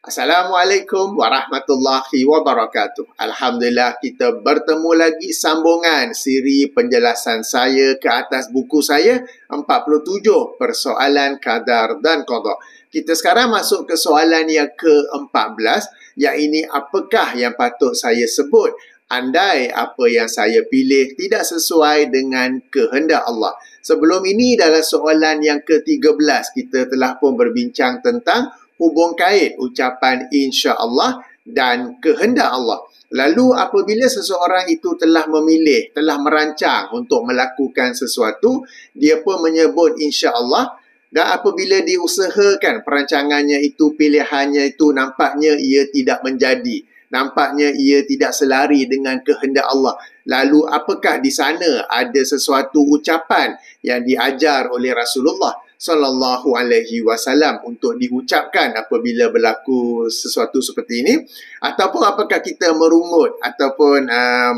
Assalamualaikum warahmatullahi wabarakatuh. Alhamdulillah kita bertemu lagi sambungan siri penjelasan saya ke atas buku saya 47 persoalan qadar dan qada. Kita sekarang masuk ke soalan yang ke-14, iaitu apakah yang patut saya sebut andai apa yang saya pilih tidak sesuai dengan kehendak Allah. Sebelum ini dalam soalan yang ke-13 kita telah pun berbincang tentang hubung kait ucapan insya-Allah dan kehendak Allah. Lalu apabila seseorang itu telah memilih, telah merancang untuk melakukan sesuatu, dia pun menyebut insya-Allah, dan apabila diusahakan perancangannya itu, pilihannya itu nampaknya ia tidak menjadi, nampaknya ia tidak selari dengan kehendak Allah. Lalu apakah di sana ada sesuatu ucapan yang diajar oleh Rasulullah Sallallahu Alaihi Wasallam untuk diucapkan apabila berlaku sesuatu seperti ini, ataupun apakah kita merungut ataupun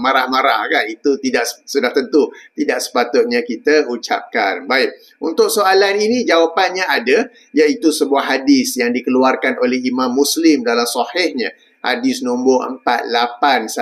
marah-marah, kan? Itu sudah tentu tidak sepatutnya kita ucapkan. Baik, untuk soalan ini jawapannya ada, iaitu sebuah hadis yang dikeluarkan oleh Imam Muslim dalam sahihnya, hadis nombor 4816,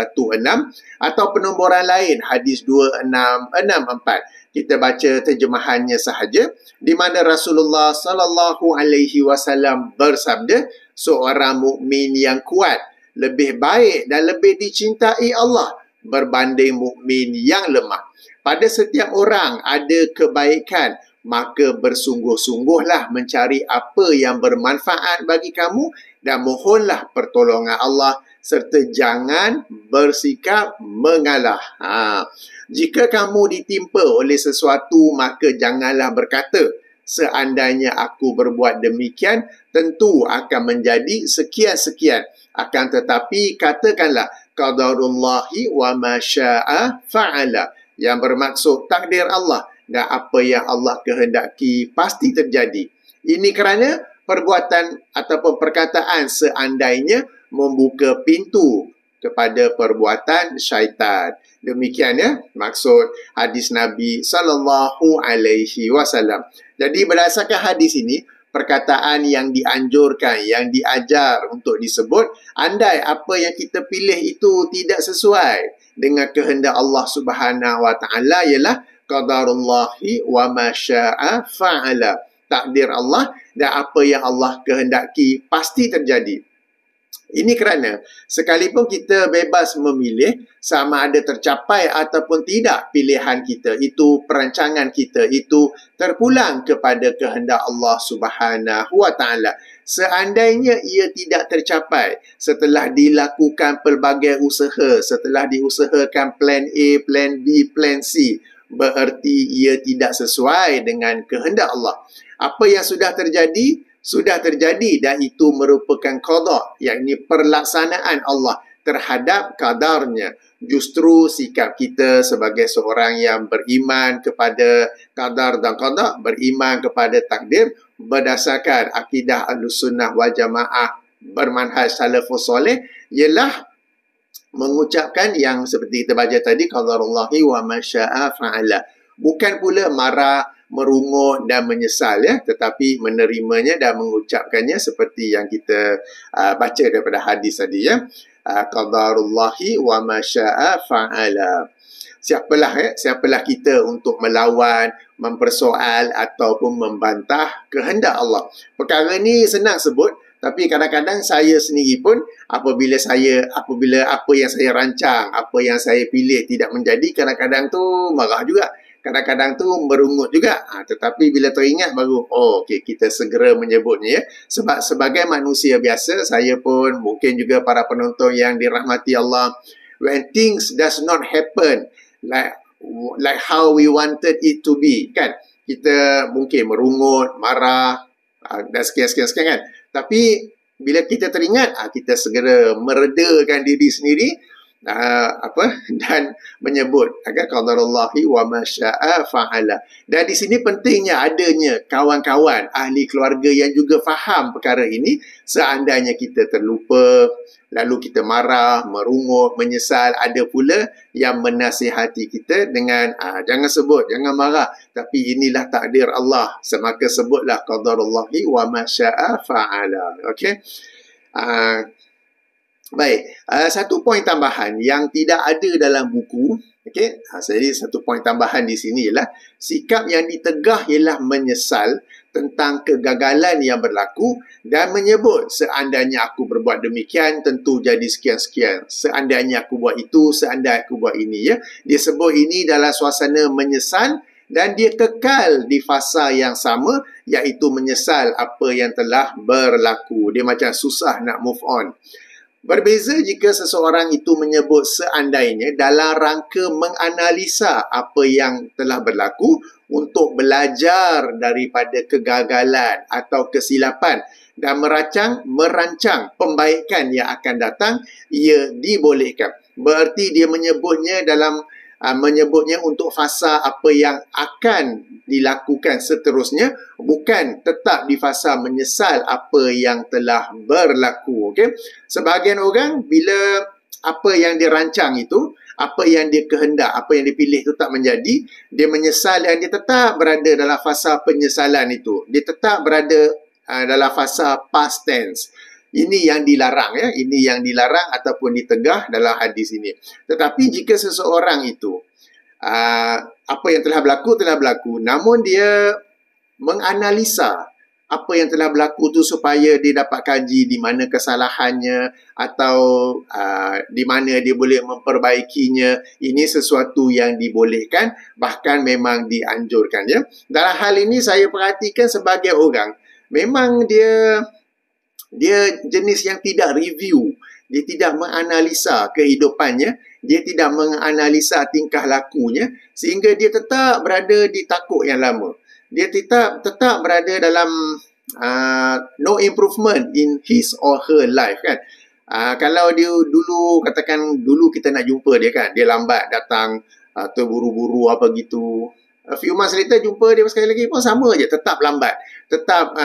atau penomboran lain hadis 2664. Kita baca terjemahannya sahaja, di mana Rasulullah Sallallahu Alaihi Wasallam bersabda, seorang mukmin yang kuat lebih baik dan lebih dicintai Allah berbanding mukmin yang lemah. Pada setiap orang ada kebaikan, maka bersungguh-sungguhlah mencari apa yang bermanfaat bagi kamu dan mohonlah pertolongan Allah serta jangan bersikap mengalah. Jika kamu ditimpa oleh sesuatu, maka janganlah berkata, seandainya aku berbuat demikian, tentu akan menjadi sekian-sekian. Akan tetapi katakanlah, qadarullahi wa ma syaa fa'ala, yang bermaksud takdir Allah dan apa yang Allah kehendaki pasti terjadi. Ini kerana perbuatan ataupun perkataan seandainya membuka pintu kepada perbuatan syaitan. Demikian ya maksud hadis Nabi Sallallahu Alaihi Wasallam. Jadi berdasarkan hadis ini, perkataan yang dianjurkan, yang diajar untuk disebut, andai apa yang kita pilih itu tidak sesuai dengan kehendak Allah Subhanahu Wa Taala, ialah qadarullahi wa ma syaa fa'ala. Takdir Allah dan apa yang Allah kehendaki pasti terjadi. Ini kerana sekalipun kita bebas memilih sama ada tercapai ataupun tidak pilihan kita, itu perancangan kita itu terpulang kepada kehendak Allah Subhanahu Wa Taala. Seandainya ia tidak tercapai setelah dilakukan pelbagai usaha, setelah diusahakan plan A, plan B, plan C, bererti ia tidak sesuai dengan kehendak Allah. Apa yang sudah terjadi dan itu merupakan qada, yakni perlaksanaan Allah terhadap kadarnya. Justru sikap kita sebagai seorang yang beriman kepada qadar dan qada, beriman kepada takdir berdasarkan akidah Ahlussunnah wal Jamaah bermanhaj salafus soleh, ialah mengucapkan yang seperti kita baca tadi, qadarullahi wa ma syaa fa'ala. Bukan pula marah, merungut dan menyesal, ya, tetapi menerimanya dan mengucapkannya seperti yang kita baca daripada hadis tadi, ya. Qadarullahi wa ma syaa fa'ala. Siapalah kita untuk melawan, mempersoal ataupun membantah kehendak Allah. Perkara ni senang sebut, tapi kadang-kadang saya sendiri pun apabila apa yang saya rancang, apa yang saya pilih tidak menjadi, kadang-kadang tu marah juga. Kadang-kadang tu merungut juga. Tetapi bila teringat baru, okey, kita segera menyebutnya, ya. Sebab sebagai manusia biasa, saya pun, mungkin juga para penonton yang dirahmati Allah, when things does not happen like how we wanted it to be, kan? Kita mungkin merungut, marah, dan sekian-sekian kan. Tapi bila kita teringat, kita segera meredakan diri sendiri, dan menyebut agar qadarullahi wa ma syaa fa'ala. Dan di sini pentingnya adanya kawan-kawan ahli keluarga yang juga faham perkara ini. Seandainya kita terlupa, lalu kita marah, merungut, menyesal, ada pula yang menasihati kita dengan jangan sebut, jangan marah, tapi inilah takdir Allah, maka sebutlah qadarullahi wa ma syaa fa'ala. Okey. Baik, satu poin tambahan yang tidak ada dalam buku, okey. Jadi satu poin tambahan di sini ialah sikap yang ditegah ialah menyesal tentang kegagalan yang berlaku dan menyebut seandainya aku berbuat demikian tentu jadi sekian-sekian. Seandainya aku buat itu, seandainya aku buat ini, ya. Dia sebut ini dalam suasana menyesal dan dia kekal di fasa yang sama, iaitu menyesal apa yang telah berlaku. Dia macam susah nak move on. Berbeza jika seseorang itu menyebut seandainya dalam rangka menganalisa apa yang telah berlaku untuk belajar daripada kegagalan atau kesilapan dan merancang pembaikan yang akan datang, ia dibolehkan. Bererti dia menyebutnya menyebutnya untuk fasa apa yang akan dilakukan seterusnya, bukan tetap di fasa menyesal apa yang telah berlaku. Okay? Sebahagian orang bila apa yang dirancang itu, apa yang dia kehendak, apa yang dipilih itu tak menjadi, dia menyesal dan dia tetap berada dalam fasa penyesalan itu. Dia tetap berada dalam fasa past tense. Ini yang dilarang, ya. Ini yang dilarang ataupun ditegah dalam hadis ini. Tetapi jika seseorang itu apa yang telah berlaku, namun dia menganalisa apa yang telah berlaku tu supaya dia dapat kaji di mana kesalahannya atau di mana dia boleh memperbaikinya. Ini sesuatu yang dibolehkan, bahkan memang dianjurkan, ya. Dalam hal ini saya perhatikan sebagai orang memang dia jenis yang tidak review. Dia tidak menganalisa kehidupannya. Dia tidak menganalisa tingkah lakunya. Sehingga dia tetap berada di takut yang lama. Dia tetap berada dalam no improvement in his or her life, kan. Kalau dia dulu, katakan dulu kita nak jumpa dia, kan. Dia lambat datang, terburu-buru apa gitu. A few months later jumpa dia sekali lagi pun sama je. Tetap lambat. Tetap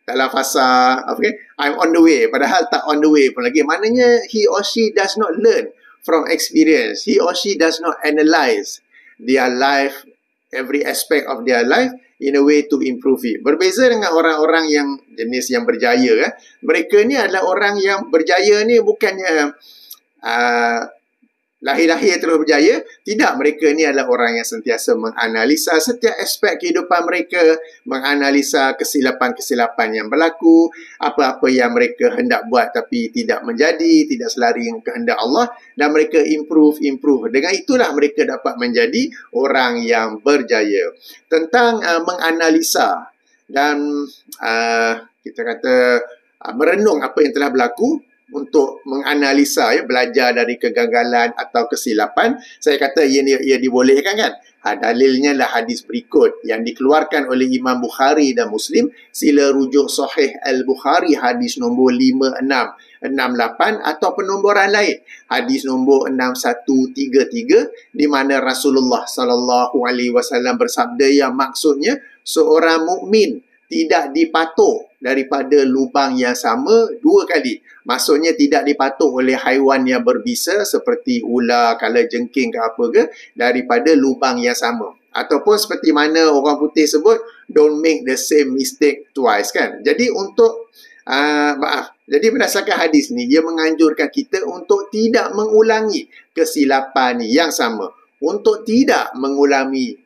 dalam fasa, okay, I'm on the way, padahal tak on the way pun lagi. Maknanya he or she does not learn from experience. He or she does not analyze their life, every aspect of their life in a way to improve it. Berbeza dengan orang-orang yang jenis yang berjaya, mereka ni adalah orang yang berjaya ni bukannya lahir-lahir terus berjaya. Tidak, mereka ni adalah orang yang sentiasa menganalisa setiap aspek kehidupan mereka, menganalisa kesilapan-kesilapan yang berlaku, apa-apa yang mereka hendak buat tapi tidak menjadi, tidak selari dengan kehendak Allah, dan mereka improve. Dengan itulah mereka dapat menjadi orang yang berjaya. Tentang menganalisa dan kita kata merenung apa yang telah berlaku, untuk menganalisa, ya, belajar dari kegagalan atau kesilapan, saya kata ia dibolehkan, kan. Dalilnya lah hadis berikut yang dikeluarkan oleh Imam Bukhari dan Muslim. Sila rujuk Sahih Al-Bukhari hadis nombor 5668 atau penomboran lain hadis nombor 6133, di mana Rasulullah SAW bersabda yang maksudnya seorang mukmin tidak dipatuk daripada lubang yang sama dua kali. Maksudnya tidak dipatuk oleh haiwan yang berbisa seperti ular, kalajengking ke apa ke, daripada lubang yang sama. Ataupun seperti mana orang putih sebut, don't make the same mistake twice, kan. Jadi jadi berdasarkan hadis ni, dia menganjurkan kita untuk tidak mengulangi kesilapan yang sama. Untuk tidak mengulangi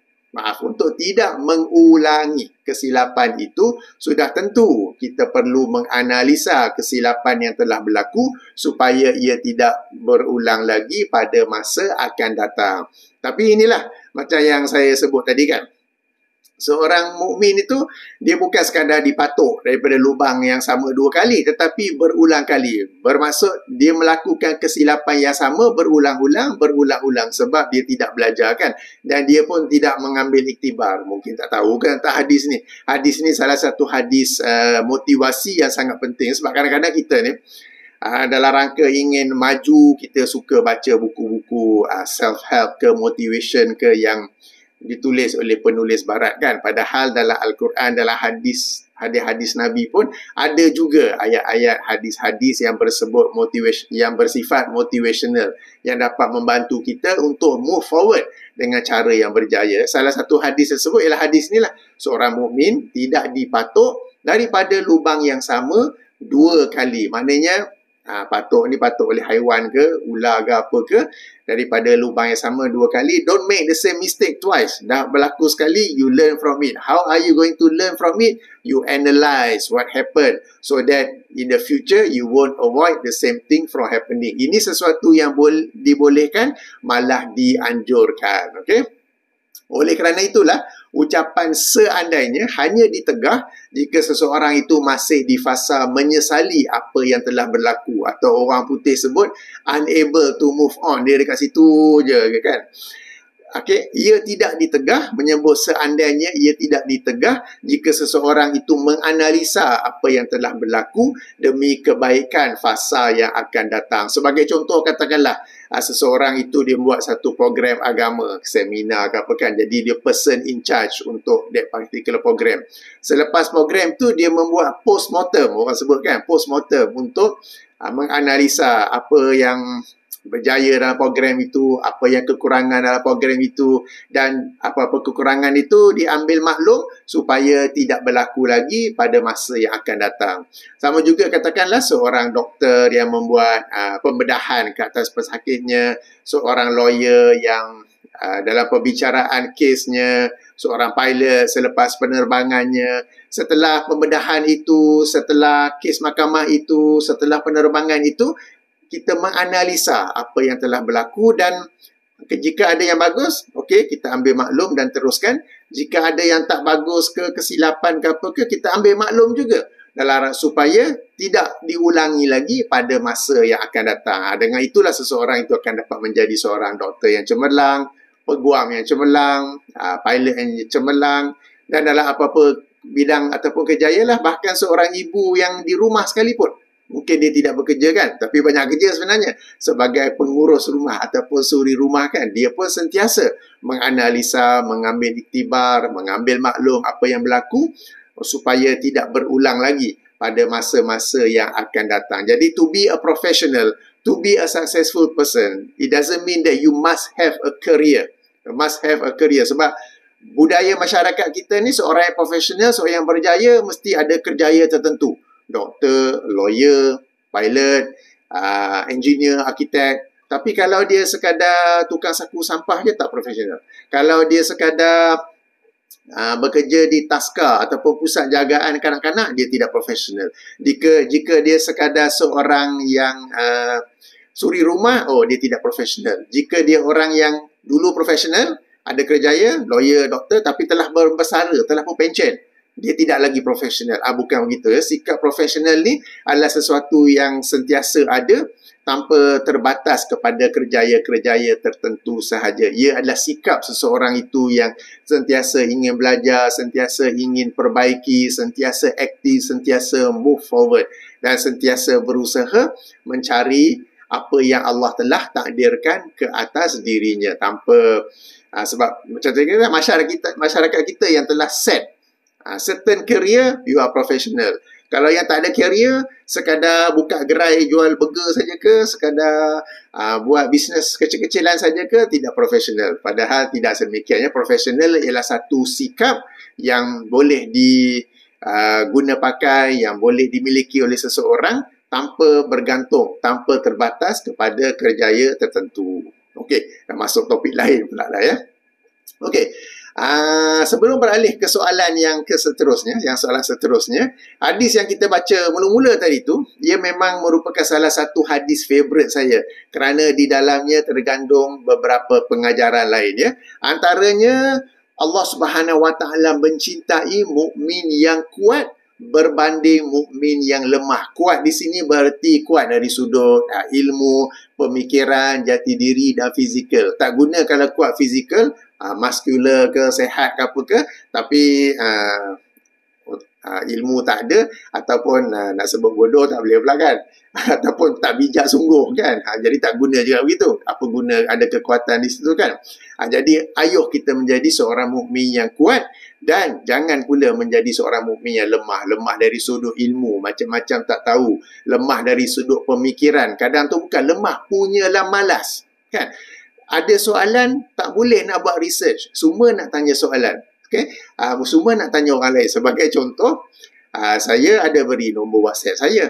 kesilapan itu, sudah tentu kita perlu menganalisa kesilapan yang telah berlaku supaya ia tidak berulang lagi pada masa akan datang. Tapi inilah macam yang saya sebut tadi, kan. Seorang mukmin itu dia bukan sekadar dipatuk daripada lubang yang sama dua kali, tetapi berulang kali. Bermaksud dia melakukan kesilapan yang sama berulang-ulang sebab dia tidak belajar, kan. Dan dia pun tidak mengambil iktibar. Mungkin tak tahu, kan, tak hadis ni. Hadis ni salah satu hadis motivasi yang sangat penting. Sebab kadang-kadang kita ni dalam rangka ingin maju, kita suka baca buku-buku self-help ke motivation ke yang ditulis oleh penulis barat, kan. Padahal dalam Al-Quran, dalam hadis Nabi pun ada juga ayat-ayat hadis-hadis yang bersebut yang bersifat motivational, yang dapat membantu kita untuk move forward dengan cara yang berjaya. Salah satu hadis tersebut ialah hadis ni lah. Seorang mukmin tidak dipatuk daripada lubang yang sama 2 kali. Maknanya patuk oleh haiwan ke, ular ke apa ke, daripada lubang yang sama 2 kali. Don't make the same mistake twice. Dah berlaku sekali, you learn from it. How are you going to learn from it? You analyze what happened so that in the future you won't avoid the same thing from happening. Ini sesuatu yang dibolehkan, malah dianjurkan. Okay? Oleh kerana itulah, ucapan seandainya hanya ditegah jika seseorang itu masih di fasa menyesali apa yang telah berlaku, atau orang putih sebut unable to move on. Dia dekat situ je kan. Okey, ia tidak ditegah, menyebut seandainya ia tidak ditegah jika seseorang itu menganalisa apa yang telah berlaku demi kebaikan fasa yang akan datang. Sebagai contoh, katakanlah seseorang itu dia buat satu program agama, seminar ke apa kan, jadi dia person in charge untuk that particular program. Selepas program tu dia membuat post-mortem, orang sebut kan, post-mortem, untuk menganalisa apa yang berjaya dalam program itu, apa yang kekurangan dalam program itu, dan apa-apa kekurangan itu diambil maklum supaya tidak berlaku lagi pada masa yang akan datang. Sama juga katakanlah seorang doktor yang membuat pembedahan ke atas pesakitnya, seorang lawyer yang dalam pembicaraan kesnya, seorang pilot selepas penerbangannya, setelah pembedahan itu, setelah kes mahkamah itu, setelah penerbangan itu, kita menganalisa apa yang telah berlaku, dan jika ada yang bagus, okey, kita ambil maklum dan teruskan. Jika ada yang tak bagus ke, kesilapan ke apa ke, kita ambil maklum juga, dalam supaya tidak diulangi lagi pada masa yang akan datang. Dengan itulah seseorang itu akan dapat menjadi seorang doktor yang cemerlang, peguam yang cemerlang, pilot yang cemerlang, dan dalam apa-apa bidang ataupun kejayaan lah. Bahkan seorang ibu yang di rumah sekalipun, mungkin dia tidak bekerja kan, tapi banyak kerja sebenarnya sebagai pengurus rumah ataupun suri rumah kan, dia pun sentiasa menganalisa, mengambil iktibar, mengambil maklum apa yang berlaku supaya tidak berulang lagi pada masa-masa yang akan datang. Jadi to be a professional, to be a successful person, it doesn't mean that you must have a career. You must have a career, sebab budaya masyarakat kita ni, seorang yang profesional, seorang yang berjaya mesti ada kerjaya tertentu. Doktor, lawyer, pilot, engineer, arkitek. Tapi kalau dia sekadar tukang saku sampah je, tak profesional. Kalau dia sekadar bekerja di taska ataupun pusat jagaan kanak-kanak, dia tidak profesional. Jika dia sekadar seorang yang suri rumah, dia tidak profesional. Jika dia orang yang dulu profesional, ada kerjaya, lawyer, doktor, tapi telah berbesara, telah berpencen, dia tidak lagi profesional. Bukan begitu. Sikap profesional ni adalah sesuatu yang sentiasa ada tanpa terbatas kepada kerjaya-kerjaya tertentu sahaja. Ia adalah sikap seseorang itu yang sentiasa ingin belajar, sentiasa ingin perbaiki, sentiasa aktif, sentiasa move forward, dan sentiasa berusaha mencari apa yang Allah telah takdirkan ke atas dirinya, tanpa sebab macam tu, masyarakat kita yang telah set certain career, you are professional. Kalau yang tak ada career, sekadar buka gerai jual burger saja ke, sekadar buat bisnes kecil-kecilan saja ke, tidak profesional. Padahal tidak sedemikiannya. Profesional ialah satu sikap yang boleh diguna pakai, yang boleh dimiliki oleh seseorang tanpa bergantung, tanpa terbatas kepada kerjaya tertentu. Okey, dah masuk topik lain pula dah ya. Okey. Sebelum beralih ke soalan yang seterusnya, soalan seterusnya, hadis yang kita baca mula-mula tadi tu, ia memang merupakan salah satu hadis favourite saya, kerana di dalamnya tergandung beberapa pengajaran lain ya. Antaranya, Allah Subhanahu Wa Taala mencintai mukmin yang kuat berbanding mukmin yang lemah. Kuat di sini berarti kuat dari sudut ilmu, pemikiran, jati diri dan fizikal. Tak guna kalau kuat fizikal, muscular ke, sehat ke apa ke, tapi ilmu tak ada, ataupun nak sebut bodoh tak boleh pula kan, ataupun tak bijak sungguh kan, jadi tak guna juga begitu. Apa guna ada kekuatan di situ kan. Jadi ayuh kita menjadi seorang mukmin yang kuat, dan jangan pula menjadi seorang mukmin yang lemah dari sudut ilmu, macam-macam tak tahu, lemah dari sudut pemikiran. Kadang tu bukan lemah, punyalah malas kan. Ada soalan, tak boleh nak buat research, semua nak tanya soalan. Okay? Semua nak tanya orang lain. Sebagai contoh, Saya ada beri nombor WhatsApp saya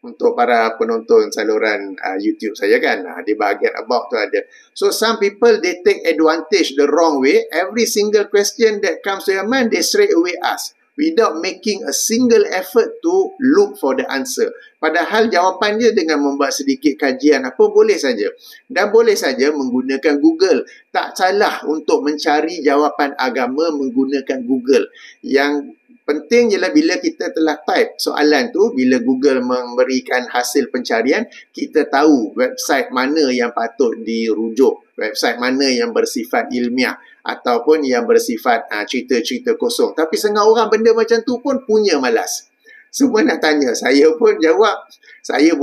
untuk para penonton saluran YouTube saya kan. Di bahagian about tu ada. So some people they take advantage the wrong way. Every single question that comes to your mind, they straight away ask without making a single effort to look for the answer. Padahal jawapan dia dengan membuat sedikit kajian apa boleh saja. Dan boleh saja menggunakan Google. Tak salah untuk mencari jawapan agama menggunakan Google. Yang penting ialah bila kita telah type soalan tu, bila Google memberikan hasil pencarian, kita tahu website mana yang patut dirujuk, website mana yang bersifat ilmiah ataupun yang bersifat cerita-cerita kosong. Tapi setengah orang benda macam tu pun punya malas. Semua nak tanya, saya pun jawab. Saya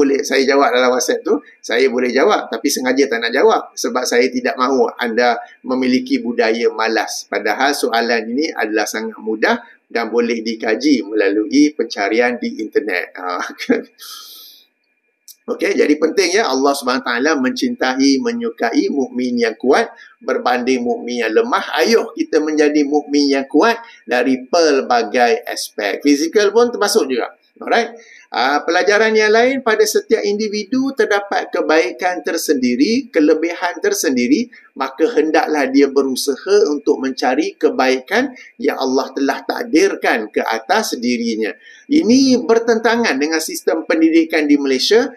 jawab dalam WhatsApp tu, saya boleh jawab tapi sengaja tak nak jawab sebab saya tidak mahu anda memiliki budaya malas. Padahal soalan ini adalah sangat mudah dan boleh dikaji melalui pencarian di internet. Okey, jadi penting ya, Allah SWT mencintai, menyukai mukmin yang kuat berbanding mukmin yang lemah. Ayuh kita menjadi mukmin yang kuat dari pelbagai aspek. Fizikal pun termasuk juga. Alright. Pelajaran yang lain, pada setiap individu terdapat kebaikan tersendiri, kelebihan tersendiri, maka hendaklah dia berusaha untuk mencari kebaikan yang Allah telah takdirkan ke atas dirinya. Ini bertentangan dengan sistem pendidikan di Malaysia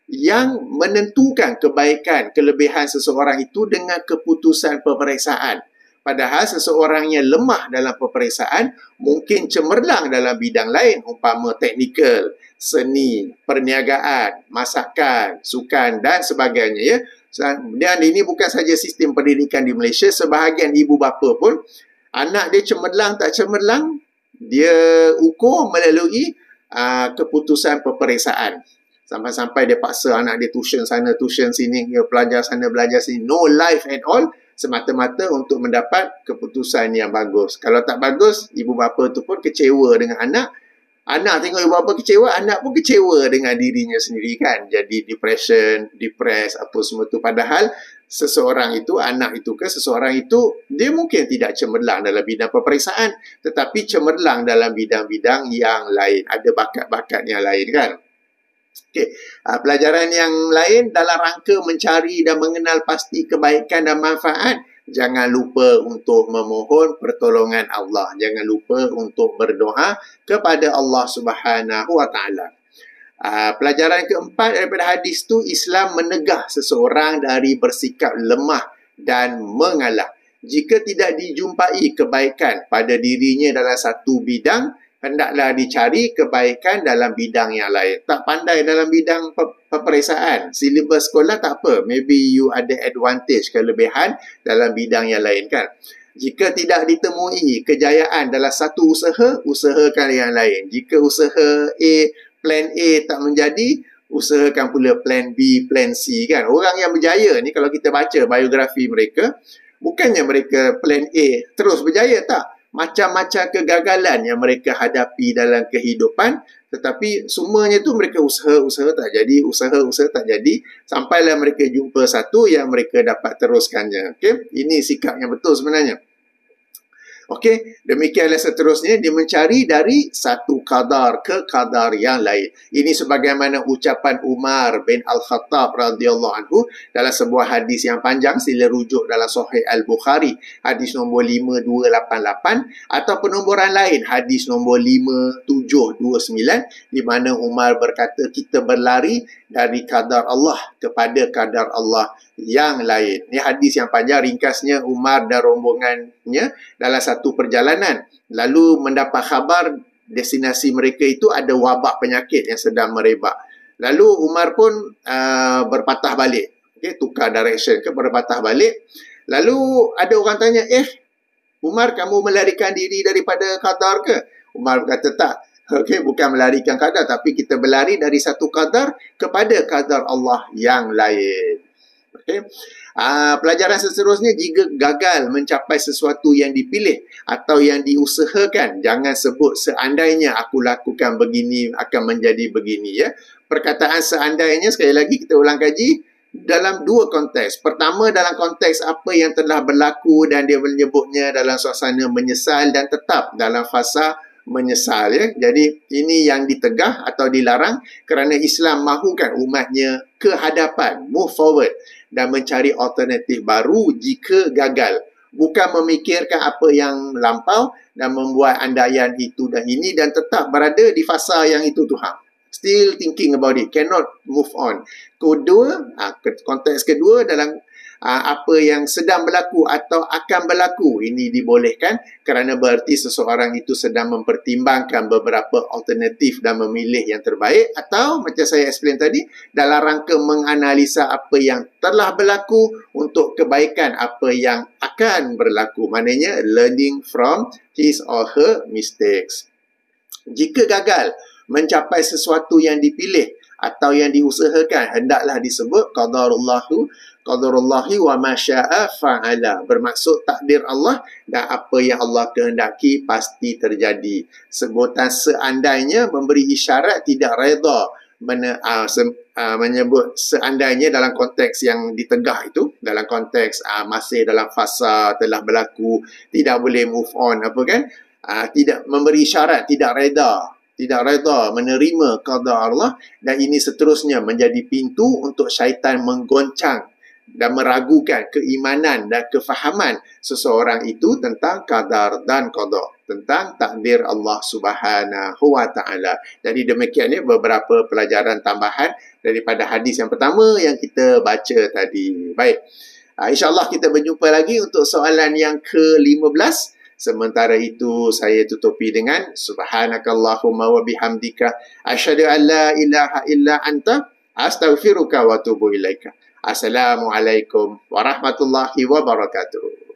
yang menentukan kebaikan, kelebihan seseorang itu dengan keputusan peperiksaan. Padahal seseorang yang lemah dalam peperiksaan mungkin cemerlang dalam bidang lain, umpama teknikal, seni, perniagaan, masakan, sukan dan sebagainya ya. Dan ini bukan saja sistem pendidikan di Malaysia, sebahagian ibu bapa pun anak dia cemerlang tak cemerlang, dia ukur melalui keputusan peperiksaan. Sampai-sampai dia paksa anak dia tuition sana, tuition sini, dia belajar sana, belajar sini. No life at all, semata-mata untuk mendapat keputusan yang bagus. Kalau tak bagus, ibu bapa tu pun kecewa dengan anak. Anak tengok ibu bapa kecewa, anak pun kecewa dengan dirinya sendiri kan. Jadi depression, depressed, apa semua tu. Padahal seseorang itu, anak itu ke seseorang itu, dia mungkin tidak cemerlang dalam bidang peperiksaan, tetapi cemerlang dalam bidang-bidang yang lain. Ada bakat-bakat yang lain kan. Okay. Pelajaran yang lain dalam rangka mencari dan mengenal pasti kebaikan dan manfaat, jangan lupa untuk memohon pertolongan Allah. Jangan lupa untuk berdoa kepada Allah Subhanahu Wa Taala. Pelajaran keempat daripada hadis tu, Islam menegah seseorang dari bersikap lemah dan mengalah. Jika tidak dijumpai kebaikan pada dirinya dalam satu bidang, hendaklah dicari kebaikan dalam bidang yang lain. Tak pandai dalam bidang peperiksaan, silibus sekolah tak apa. Maybe you ada advantage, kelebihan dalam bidang yang lain kan. Jika tidak ditemui kejayaan dalam satu usaha, usahakan yang lain. Jika usaha A, plan A tak menjadi, usahakan pula plan B, plan C kan. Orang yang berjaya ni kalau kita baca biografi mereka, bukannya mereka plan A terus berjaya, tak. Macam-macam kegagalan yang mereka hadapi dalam kehidupan, tetapi semuanya tu mereka usaha tak jadi, usaha tak jadi, sampailah mereka jumpa satu yang mereka dapat teruskannya. Okey, ini sikap yang betul sebenarnya. Okey, demikianlah seterusnya dia mencari dari satu qadar ke qadar yang lain. Ini sebagaimana ucapan Umar bin Al-Khattab radhiyallahu anhu dalam sebuah hadis yang panjang, sila rujuk dalam Sahih Al-Bukhari, hadis nombor 5288, atau penomboran lain hadis nombor 5729, di mana Umar berkata kita berlari dari qadar Allah kepada qadar Allah yang lain. Ini hadis yang panjang, ringkasnya Umar dan rombongannya dalam satu perjalanan lalu mendapat khabar destinasi mereka itu ada wabak penyakit yang sedang merebak. Lalu Umar pun berpatah balik, tukar direction ke, berpatah balik. Lalu ada orang tanya, Umar, kamu melarikan diri daripada qadar ke? Umar berkata tak. Bukan melarikan qadar, tapi kita berlari dari satu qadar kepada qadar Allah yang lain. Pelajaran seterusnya, jika gagal mencapai sesuatu yang dipilih atau yang diusahakan, jangan sebut seandainya aku lakukan begini akan menjadi begini ya. Perkataan seandainya, sekali lagi kita ulang kaji, dalam dua konteks. Pertama, dalam konteks apa yang telah berlaku dan dia menyebutnya dalam suasana menyesal dan tetap dalam fasa menyesal ya. Jadi ini yang ditegah atau dilarang kerana Islam mahukan umatnya ke hadapan, move forward dan mencari alternatif baru jika gagal. Bukan memikirkan apa yang lampau dan membuat andaian itu dan ini dan tetap berada di fasa yang itu Tuhan. Still thinking about it, cannot move on. Kedua, konteks kedua dalam apa yang sedang berlaku atau akan berlaku ini dibolehkan kerana berarti seseorang itu sedang mempertimbangkan beberapa alternatif dan memilih yang terbaik, atau macam saya explain tadi dalam rangka menganalisa apa yang telah berlaku untuk kebaikan apa yang akan berlaku, maknanya learning from his or her mistakes. Jika gagal mencapai sesuatu yang dipilih atau yang diusahakan, hendaklah disebut qadarullahi wa ma syaa fa'ala, bermaksud takdir Allah dan apa yang Allah kehendaki pasti terjadi. Sebutan seandainya memberi isyarat tidak redha, menyebut seandainya dalam konteks yang ditegah itu, dalam konteks masih dalam fasa telah berlaku, tidak boleh move on apa kan, tidak memberi isyarat tidak redha, menerima qada Allah, dan ini seterusnya menjadi pintu untuk syaitan menggoncang dan meragukan keimanan dan kefahaman seseorang itu tentang qadar dan qada, tentang takdir Allah Subhanahu wa taala. Jadi demikiannya beberapa pelajaran tambahan daripada hadis yang pertama yang kita baca tadi. Baik. InsyaAllah kita berjumpa lagi untuk soalan yang ke-15. Sementara itu saya tutupi dengan subhanakallahumma wa bihamdika asyhadu an la ilaha illa anta astaghfiruka wa atubu ilaika. Assalamualaikum warahmatullahi wabarakatuh.